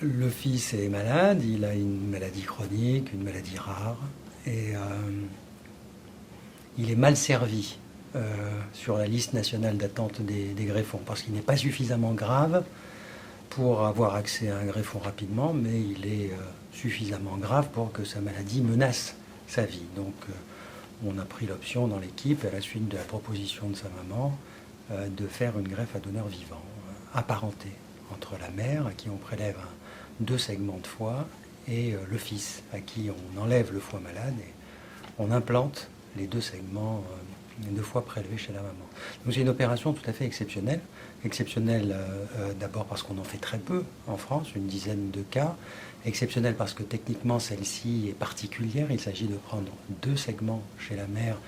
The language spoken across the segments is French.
le fils est malade, il a une maladie chronique, une maladie rare, et il est mal servi sur la liste nationale d'attente des greffons, parce qu'il n'est pas suffisamment grave pour avoir accès à un greffon rapidement, mais il est suffisamment grave pour que sa maladie menace sa vie. Donc on a pris l'option dans l'équipe, à la suite de la proposition de sa maman, de faire une greffe à donneur vivant, apparentée entre la mère, à qui on prélève 2 segments de foie, et le fils, à qui on enlève le foie malade et on implante les 2 segments de foie prélevés chez la maman. Donc c'est une opération tout à fait exceptionnelle. Exceptionnelle d'abord parce qu'on en fait très peu en France, une dizaine de cas. Exceptionnelle parce que techniquement celle-ci est particulière. Il s'agit de prendre 2 segments chez la mère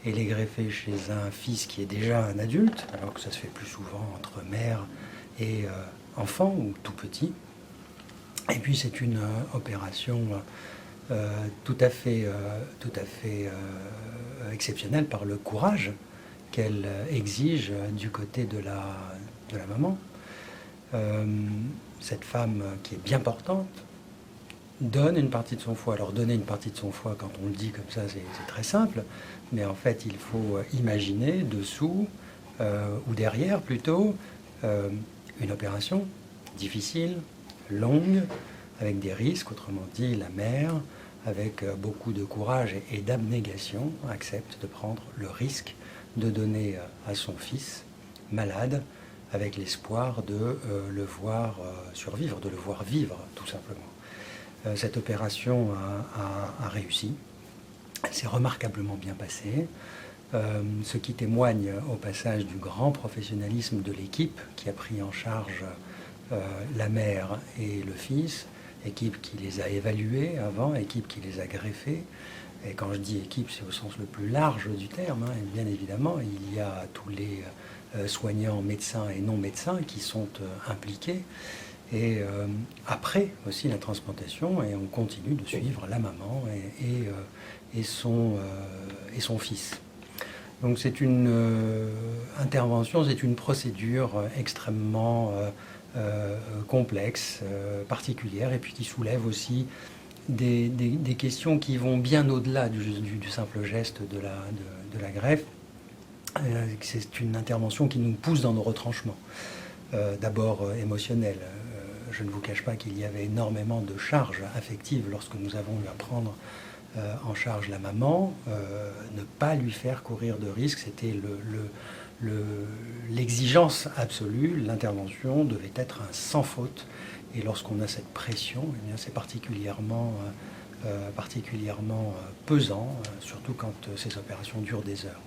et les greffer chez un fils qui est déjà un adulte, alors que ça se fait plus souvent entre mère et enfant ou tout petit. Et puis c'est une opération tout à fait exceptionnelle par le courage qu'elle exige du côté de la maman. Cette femme qui est bien portante donne une partie de son foie. Alors donner une partie de son foie, quand on le dit comme ça, c'est très simple, mais en fait il faut imaginer dessous, ou derrière plutôt, une opération difficile, longue, avec des risques. Autrement dit, la mère, avec beaucoup de courage et d'abnégation, accepte de prendre le risque de donner à son fils malade, avec l'espoir de le voir survivre, de le voir vivre, tout simplement. Cette opération a réussi. Elle s'est remarquablement bien passée, ce qui témoigne au passage du grand professionnalisme de l'équipe qui a pris en charge la mère et le fils, équipe qui les a évalués avant, équipe qui les a greffés. Et quand je dis équipe, c'est au sens le plus large du terme, hein. Et bien évidemment, il y a tous les soignants, médecins et non-médecins qui sont impliqués. Et après aussi la transplantation, et on continue de suivre la maman et son fils. Donc c'est une intervention, c'est une procédure extrêmement complexe, particulière, et puis qui soulève aussi des questions qui vont bien au-delà du simple geste de la greffe. C'est une intervention qui nous pousse dans nos retranchements. D'abord émotionnels. Je ne vous cache pas qu'il y avait énormément de charges affectives lorsque nous avons eu à prendre en charge la maman. Ne pas lui faire courir de risques, c'était l'exigence absolue. L'intervention devait être un sans faute. Et lorsqu'on a cette pression, eh bien, c'est particulièrement pesant, surtout quand ces opérations durent des heures.